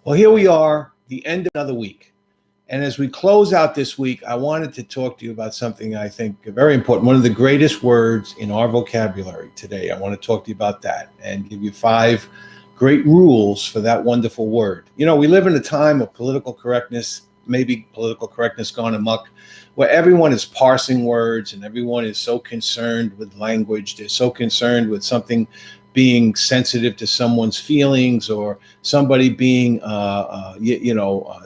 Well, here we are, the end of another week. And as we close out this week, I wanted to talk to you about something I think very important, one of the greatest words in our vocabulary today. I want to talk to you about that and give you 5 great rules for that wonderful word. You know, we live in a time of political correctness, maybe political correctness gone amok, where everyone is parsing words and everyone is so concerned with language. They're so concerned with something being sensitive to someone's feelings, or somebody being,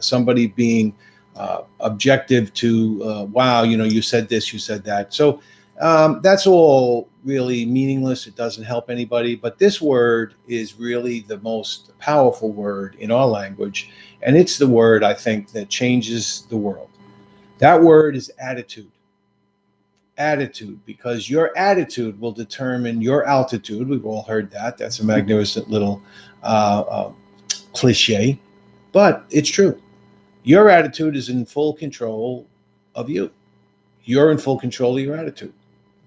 somebody being objective to, wow, you said this, you said that. So that's all really meaningless. It doesn't help anybody. But this word is really the most powerful word in our language. And it's the word, I think, that changes the world. That word is attitude. Attitude, because your attitude will determine your altitude. We've all heard that. That's a magnificent little cliche, but it's true. Your attitude is in full control of you. You're in full control of your attitude.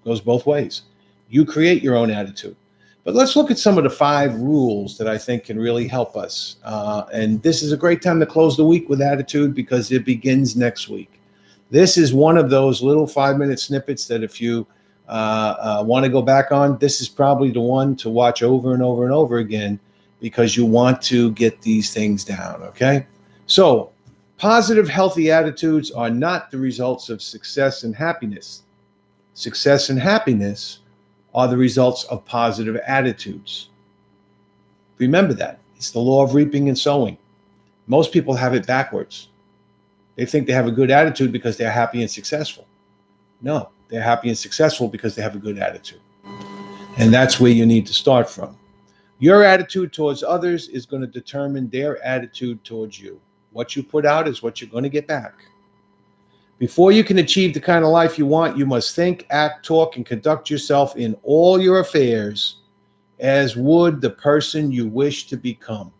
It goes both ways. You create your own attitude. But let's look at some of the 5 rules that I think can really help us. And this is a great time to close the week with attitude, because it begins next week. This is one of those little 5-minute snippets that if you want to go back on, this is probably the one to watch over and over and over again, because you want to get these things down, okay? So, positive, healthy attitudes are not the results of success and happiness. Success and happiness are the results of positive attitudes. Remember that. It's the law of reaping and sowing. Most people have it backwards. They think they have a good attitude because they're happy and successful. No, they're happy and successful because they have a good attitude. And that's where you need to start from. Your attitude towards others is going to determine their attitude towards you. What you put out is what you're going to get back. Before you can achieve the kind of life you want, you must think, act, talk, and conduct yourself in all your affairs as would the person you wish to become.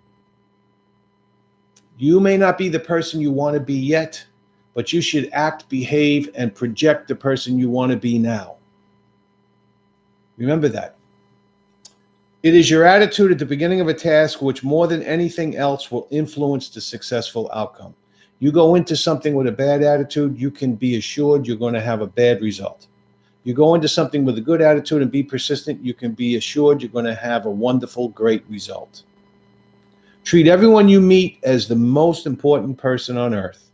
You may not be the person you want to be yet, but you should act, behave, and project the person you want to be now. Remember that. It is your attitude at the beginning of a task which, more than anything else, will influence the successful outcome. You go into something with a bad attitude, you can be assured you're going to have a bad result. You go into something with a good attitude and be persistent, you can be assured you're going to have a wonderful, great result. Treat everyone you meet as the most important person on earth.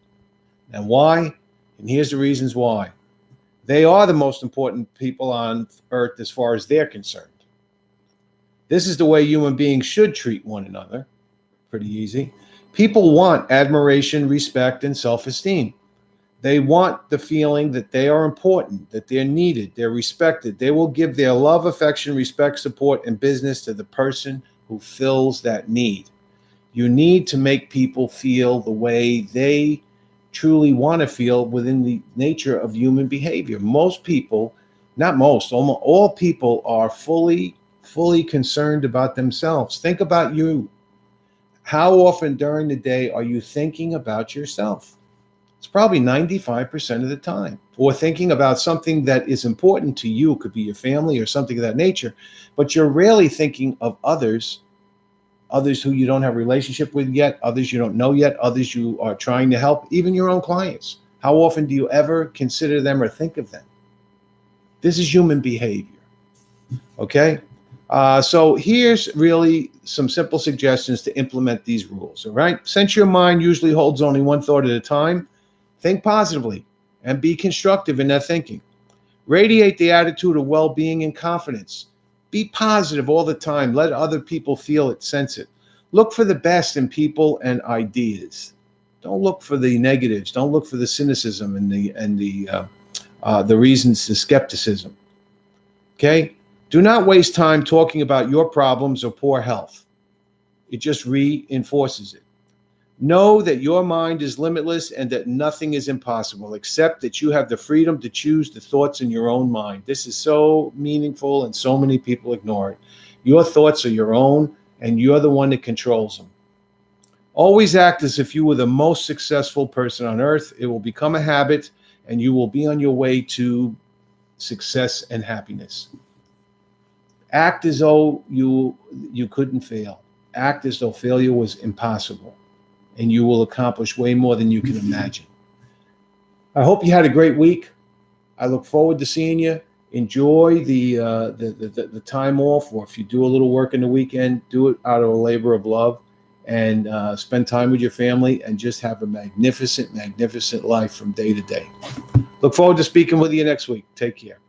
And why? And here's the reasons why. They are the most important people on earth as far as they're concerned. This is the way human beings should treat one another. Pretty easy. People want admiration, respect, and self-esteem. They want the feeling that they are important, that they're needed, they're respected. They will give their love, affection, respect, support, and business to the person who fills that need. You need to make people feel the way they truly want to feel within the nature of human behavior. Most people, not most, almost all people are fully concerned about themselves. Think about you. How often during the day are you thinking about yourself? It's probably 95% of the time. Or thinking about something that is important to you. It could be your family or something of that nature. But you're rarely thinking of others who you don't have a relationship with yet, others you don't know yet, others you are trying to help, even your own clients. How often do you ever consider them or think of them? This is human behavior, okay? So here's really some simple suggestions to implement these rules, all right? Since your mind usually holds only one thought at a time, think positively and be constructive in that thinking. Radiate the attitude of well-being and confidence. Be positive all the time. Let other people feel it, sense it. Look for the best in people and ideas. Don't look for the negatives. Don't look for the cynicism and the reasons to skepticism. Okay? Do not waste time talking about your problems or poor health. It just reinforces it. Know that your mind is limitless and that nothing is impossible, except that you have the freedom to choose the thoughts in your own mind. This is so meaningful and so many people ignore it. Your thoughts are your own and you're the one that controls them. Always act as if you were the most successful person on earth. It will become a habit and you will be on your way to success and happiness. Act as though you couldn't fail. Act as though failure was impossible. and you will accomplish way more than you can imagine. I hope you had a great week. I look forward to seeing you. Enjoy the time off, or if you do a little work in the weekend, do it out of a labor of love, and spend time with your family, and just have a magnificent, magnificent life from day to day. Look forward to speaking with you next week. Take care.